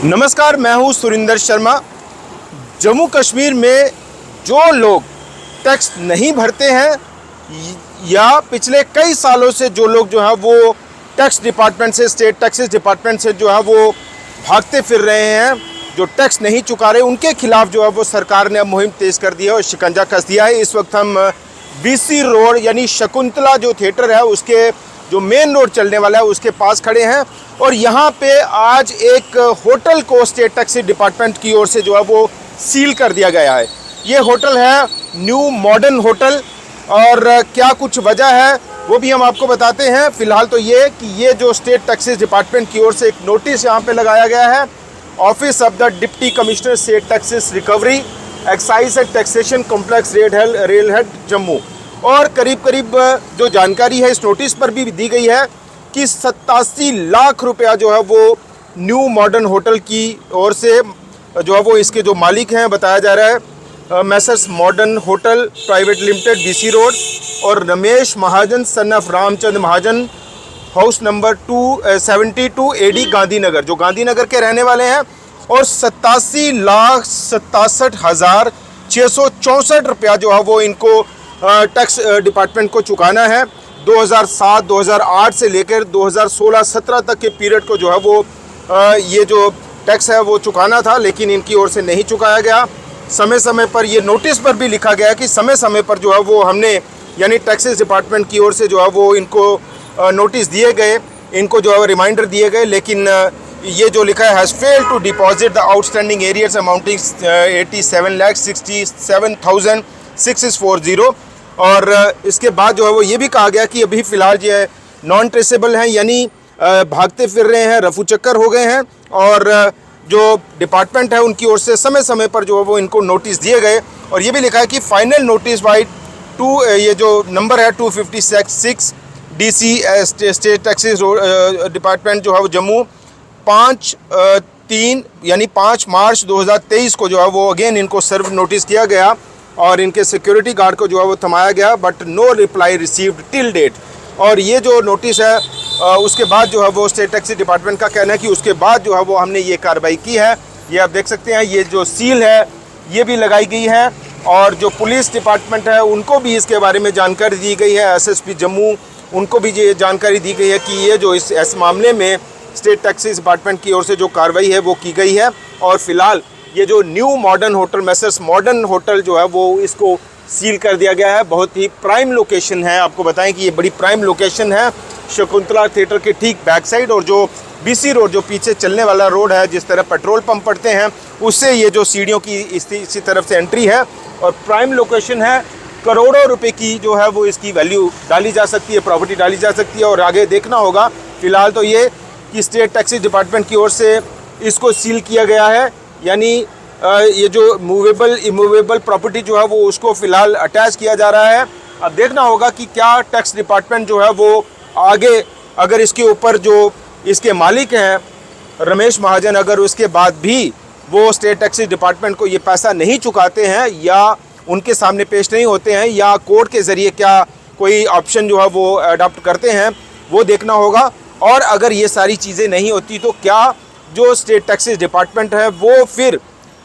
नमस्कार, मैं हूं सुरिंदर शर्मा। जम्मू कश्मीर में जो लोग टैक्स नहीं भरते हैं या पिछले कई सालों से जो लोग जो है वो टैक्स डिपार्टमेंट से, स्टेट टैक्सेस डिपार्टमेंट से जो है वो भागते फिर रहे हैं, जो टैक्स नहीं चुका रहे, उनके खिलाफ जो है वो सरकार ने अब मुहिम तेज़ कर दी है और शिकंजा कस दिया है। इस वक्त हम BC रोड यानी शकुंतला जो थिएटर है उसके जो मेन रोड चलने वाला है उसके पास खड़े हैं और यहाँ पे आज एक होटल को स्टेट टैक्स डिपार्टमेंट की ओर से जो है वो सील कर दिया गया है। ये होटल है न्यू मॉडर्न होटल और क्या कुछ वजह है वो भी हम आपको बताते हैं। फ़िलहाल तो ये कि ये जो स्टेट टैक्सेस डिपार्टमेंट की ओर से एक नोटिस यहाँ पे लगाया गया है, office of the deputy commissioner state taxes recovery excise and taxation complex rail head Jammu. और करीब जो जानकारी है इस नोटिस पर भी दी गई है कि 87 लाख रुपया जो है वो न्यू मॉडर्न होटल की ओर से जो है वो इसके जो मालिक हैं बताया जा रहा है Messrs modern hotel private limited BC road और Ramesh Mahajan son of Ramchandra Mahajan house number 272 AD Gandhinagar, जो गांधीनगर के रहने वाले हैं और 87,67,664 रुपया जो है वो इनको टैक्स डिपार्टमेंट को चुकाना है। 2007-2008 से लेकर 2016-17 तक के पीरियड को जो है वो ये जो टैक्स है वो चुकाना था, लेकिन इनकी ओर से नहीं चुकाया गया। समय समय पर ये नोटिस पर भी लिखा गया कि समय समय पर जो है वो हमने यानी टैक्सेस डिपार्टमेंट की ओर से जो है वो इनको नोटिस दिए गए, इनको जो है रिमाइंडर दिए गए, लेकिन ये जो लिखा है has failed to deposit the outstanding arrears amounting 87,67,640। और इसके बाद जो है वो ये भी कहा गया कि अभी फ़िलहाल ये नॉन ट्रेसेबल हैं, यानी भागते फिर रहे हैं, रफू चक्कर हो गए हैं और जो डिपार्टमेंट है उनकी ओर से समय समय पर जो है वो इनको नोटिस दिए गए। और ये भी लिखा है कि फाइनल नोटिस बाई ये जो नंबर है 256 DC स्टेट टैक्सेस डिपार्टमेंट जो है वो जम्मू 5/3 यानी 5 मार्च 2023 को जो है वो अगेन इनको सर्व नोटिस किया गया और इनके सिक्योरिटी गार्ड को जो है वो थमाया गया, but no reply received till date. और ये जो नोटिस है उसके बाद जो है वो स्टेट टैक्स डिपार्टमेंट का कहना है कि उसके बाद जो है वो हमने ये कार्रवाई की है। ये आप देख सकते हैं, ये जो सील है ये भी लगाई गई है और जो पुलिस डिपार्टमेंट है उनको भी इसके बारे में जानकारी दी गई है। SSP जम्मू उनको भी ये जानकारी दी गई है कि ये जो इस मामले में स्टेट टैक्सेस डिपार्टमेंट की ओर से जो कार्रवाई है वो की गई है। और फिलहाल ये जो new modern hotel Messrs modern hotel जो है वो इसको सील कर दिया गया है। बहुत ही प्राइम लोकेशन है, आपको बताएं कि ये बड़ी प्राइम लोकेशन है शकुंतला थिएटर के ठीक बैक साइड। और जो BC रोड जो पीछे चलने वाला रोड है, जिस तरह पेट्रोल पंप पड़ते हैं, उससे ये जो सीढ़ियों की इसी तरफ से एंट्री है और प्राइम लोकेशन है। करोड़ों रुपए की जो है वो इसकी वैल्यू डाली जा सकती है, प्रॉपर्टी डाली जा सकती है। और आगे देखना होगा, फ़िलहाल तो ये कि स्टेट टैक्सेस डिपार्टमेंट की ओर से इसको सील किया गया है, यानी ये जो मूवेबल इमूवेबल प्रॉपर्टी जो है वो उसको फ़िलहाल अटैच किया जा रहा है। अब देखना होगा कि क्या टैक्स डिपार्टमेंट जो है वो आगे, अगर इसके ऊपर जो इसके मालिक हैं रमेश महाजन, अगर उसके बाद भी वो स्टेट टैक्सेस डिपार्टमेंट को ये पैसा नहीं चुकाते हैं या उनके सामने पेश नहीं होते हैं या कोर्ट के ज़रिए क्या कोई ऑप्शन जो है वो अडॉप्ट करते हैं, वो देखना होगा। और अगर ये सारी चीज़ें नहीं होती तो क्या जो स्टेट टैक्सेस डिपार्टमेंट है वो फिर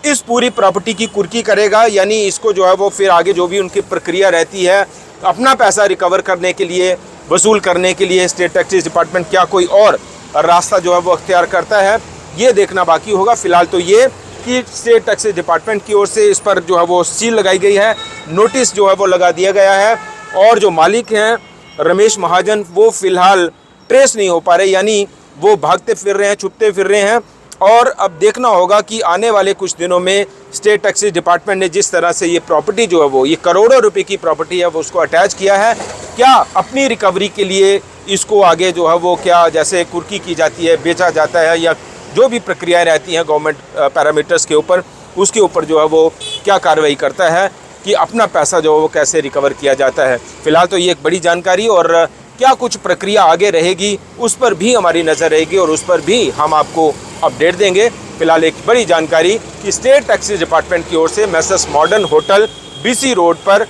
इस पूरी प्रॉपर्टी की कुर्की करेगा, यानी इसको जो है वो फिर आगे जो भी उनकी प्रक्रिया रहती है अपना पैसा रिकवर करने के लिए, वसूल करने के लिए स्टेट टैक्सेस डिपार्टमेंट क्या कोई और रास्ता जो है वो अख्तियार करता है, ये देखना बाकी होगा। फ़िलहाल तो ये कि स्टेट टैक्सेस डिपार्टमेंट की ओर से इस पर जो है वो सील लगाई गई है, नोटिस जो है वो लगा दिया गया है और जो मालिक हैं रमेश महाजन वो फ़िलहाल ट्रेस नहीं हो पा रहे, यानी वो भागते फिर रहे हैं, छुपते फिर रहे हैं। और अब देखना होगा कि आने वाले कुछ दिनों में स्टेट टैक्सेस डिपार्टमेंट ने जिस तरह से ये प्रॉपर्टी जो है वो ये करोड़ों रुपए की प्रॉपर्टी है वो उसको अटैच किया है, क्या अपनी रिकवरी के लिए इसको आगे जो है वो क्या जैसे कुर्की की जाती है, बेचा जाता है या जो भी प्रक्रियाएं रहती हैं गवर्नमेंट पैरामीटर्स के ऊपर, उसके ऊपर जो है वो क्या कार्रवाई करता है कि अपना पैसा जो है वो कैसे रिकवर किया जाता है। फ़िलहाल तो ये एक बड़ी जानकारी और क्या कुछ प्रक्रिया आगे रहेगी उस पर भी हमारी नज़र रहेगी और उस पर भी हम आपको अपडेट देंगे। फ़िलहाल एक बड़ी जानकारी कि स्टेट टैक्सेस डिपार्टमेंट की ओर से Messrs modern hotel BC road पर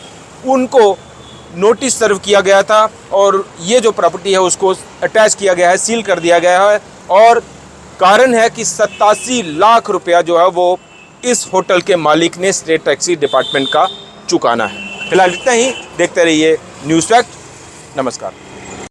उनको नोटिस सर्व किया गया था और ये जो प्रॉपर्टी है उसको अटैच किया गया है, सील कर दिया गया है और कारण है कि 87 लाख रुपया जो है वो इस होटल के मालिक ने स्टेट टैक्सी डिपार्टमेंट का चुकाना है। फिलहाल इतना ही, देखते रहिए न्यूज़ फैक्ट। नमस्कार।